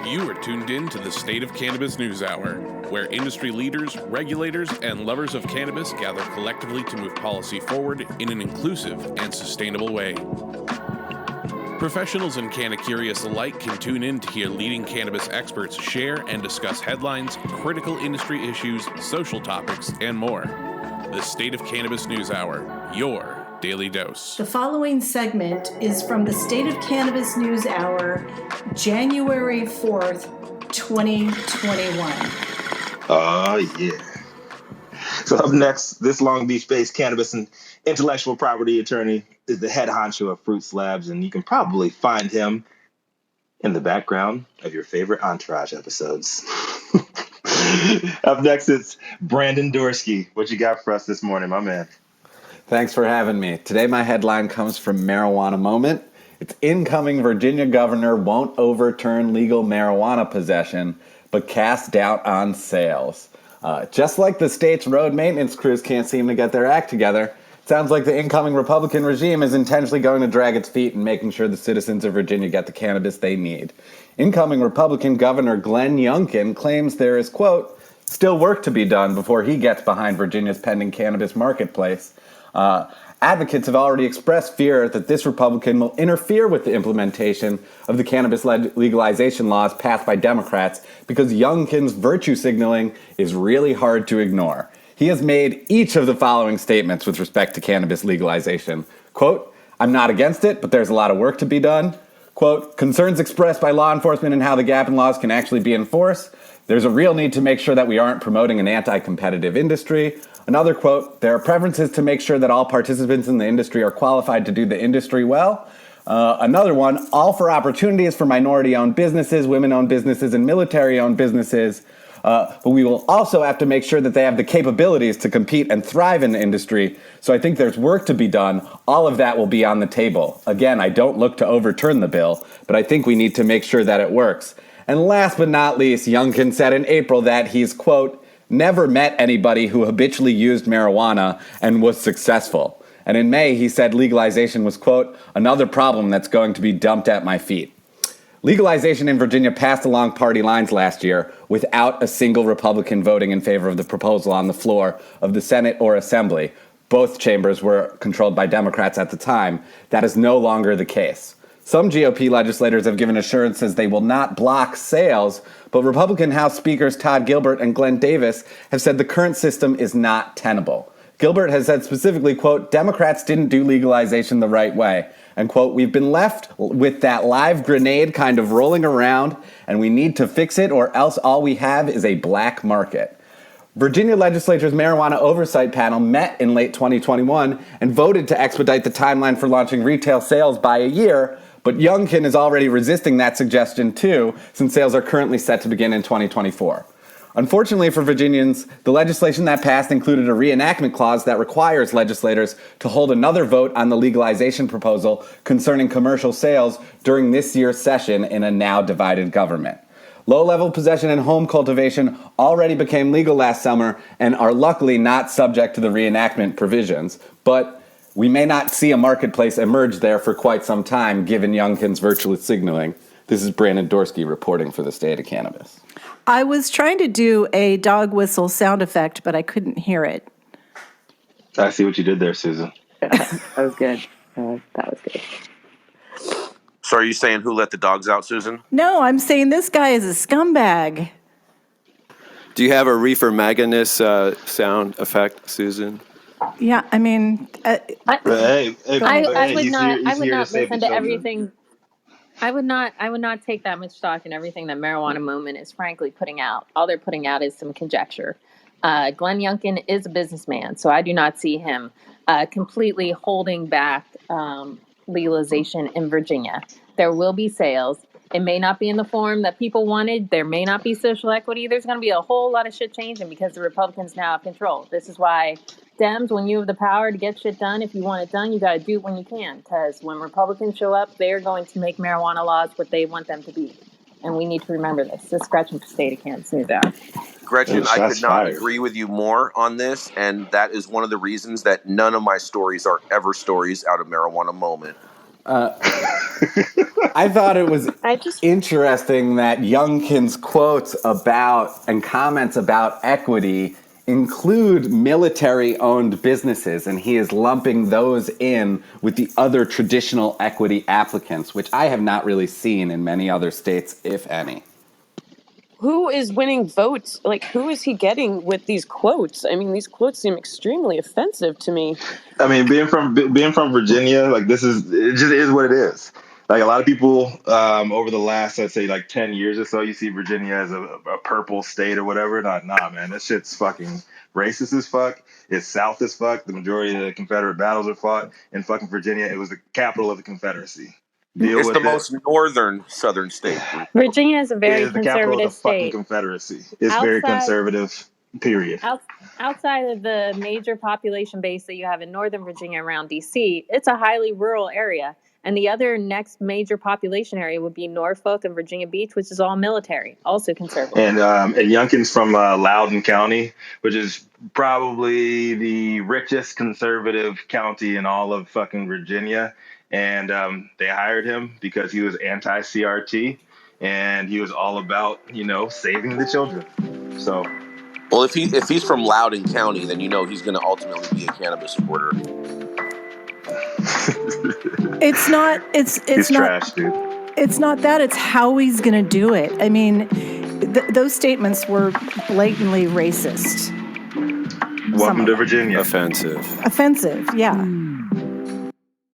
You are tuned in to the State of Cannabis News Hour, where industry leaders, regulators, and lovers of cannabis gather collectively to move policy forward in an inclusive and sustainable way. Professionals and canna-curious alike can tune in to hear leading cannabis experts share and discuss headlines, critical industry issues, social topics, and more. The State of Cannabis News Hour, your daily dose. The following segment is from the State of Cannabis News Hour, January 4th, 2021. Yeah. So up next, this Long Beach-based cannabis and intellectual property attorney is the head honcho of Fruits Labs, and you can probably find him in the background of your favorite Entourage episodes. Up next, it's Brandon Dorsky. What you got for us this morning, my man? Thanks for having me. Today, my headline comes from Marijuana Moment. It's incoming Virginia governor won't overturn legal marijuana possession, but cast doubt on sales. Just like the state's road maintenance crews can't seem to get their act together, it sounds like the incoming Republican regime is intentionally going to drag its feet and making sure the citizens of Virginia get the cannabis they need. Incoming Republican Governor Glenn Youngkin claims there is, quote, still work to be done before he gets behind Virginia's pending cannabis marketplace. Advocates have already expressed fear that this Republican will interfere with the implementation of the cannabis legalization laws passed by Democrats because Youngkin's virtue signaling is really hard to ignore. He has made each of the following statements with respect to cannabis legalization. Quote, I'm not against it, but there's a lot of work to be done. Quote, concerns expressed by law enforcement and how the gap in laws can actually be enforced. There's a real need to make sure that we aren't promoting an anti-competitive industry. Another quote, there are preferences to make sure that all participants in the industry are qualified to do the industry well. Another one, all for opportunities for minority-owned businesses, women-owned businesses, and military-owned businesses. But we will also have to make sure that they have the capabilities to compete and thrive in the industry. So I think there's work to be done. All of that will be on the table. Again, I don't look to overturn the bill, but I think we need to make sure that it works. And last but not least, Youngkin said in April that he's, quote, never met anybody who habitually used marijuana and was successful. And in May, he said legalization was, quote, another problem that's going to be dumped at my feet. Legalization in Virginia passed along party lines last year without a single Republican voting in favor of the proposal on the floor of the Senate or Assembly. Both chambers were controlled by Democrats at the time. That is no longer the case. Some GOP legislators have given assurances they will not block sales, but Republican House Speakers Todd Gilbert and Glenn Davis have said the current system is not tenable. Gilbert has said specifically, quote, Democrats didn't do legalization the right way. And, quote, we've been left with that live grenade kind of rolling around, and we need to fix it, or else all we have is a black market. Virginia Legislature's Marijuana Oversight Panel met in late 2021 and voted to expedite the timeline for launching retail sales by a year, but Youngkin is already resisting that suggestion too, since sales are currently set to begin in 2024. Unfortunately for Virginians, the legislation that passed included a reenactment clause that requires legislators to hold another vote on the legalization proposal concerning commercial sales during this year's session in a now divided government. Low-level possession and home cultivation already became legal last summer and are luckily not subject to the reenactment provisions, but we may not see a marketplace emerge there for quite some time, given Youngkin's virtuous signaling. This is Brandon Dorsky reporting for the State of Cannabis. I was trying to do a dog whistle sound effect, but I couldn't hear it. I see what you did there, Susan. That was good. That was good. So are you saying who let the dogs out, Susan? No, I'm saying this guy is a scumbag. Do you have a reefer magnus sound effect, Susan? Yeah, I mean, I would not listen to everything. I would not take that much stock in everything that Marijuana Moment is frankly putting out. All they're putting out is some conjecture. Glenn Youngkin is a businessman, so I do not see him completely holding back legalization in Virginia. There will be sales. It may not be in the form that people wanted. There may not be social equity. There's going to be a whole lot of shit changing because the Republicans now have control. This is why Dems, when you have the power to get shit done, if you want it done, you got to do it when you can. Because when Republicans show up, they're going to make marijuana laws what they want them to be. And we need to remember this. This is Gretchen for State of Kansas News Hour. Gretchen, I could not agree with you more on this. And that is one of the reasons that none of my stories are ever stories out of Marijuana Moment. I thought it was interesting that Youngkin's quotes about and comments about equity include military-owned businesses, and he is lumping those in with the other traditional equity applicants, which I have not really seen in many other states, if any. Who is winning votes? Like, who is he getting with these quotes? I mean, these quotes seem extremely offensive to me. I mean, being from Virginia, like it just is what it is. Like a lot of people over the last, I'd say, like 10 years or so, you see Virginia as a purple state or whatever. Nah, man, that shit's fucking racist as fuck. It's South as fuck. The majority of the Confederate battles are fought in fucking Virginia. It was the capital of the Confederacy. It's the most northern southern state. Virginia is a very the capital of the fucking state. Confederacy. It's very conservative, period. Outside of the major population base that you have in Northern Virginia around D.C., it's a highly rural area. And the other next major population area would be Norfolk and Virginia Beach, which is all military, also conservative. And Youngkin's from Loudoun County, which is probably the richest conservative county in all of fucking Virginia. And they hired him because he was anti-CRT and he was all about, saving the children. So, well, if he's from Loudoun County, then he's going to ultimately be a cannabis supporter. It's not. It's he's not trash, dude. It's not that. It's how he's going to do it. I mean, those statements were blatantly racist. Welcome to Virginia. Offensive. Yeah.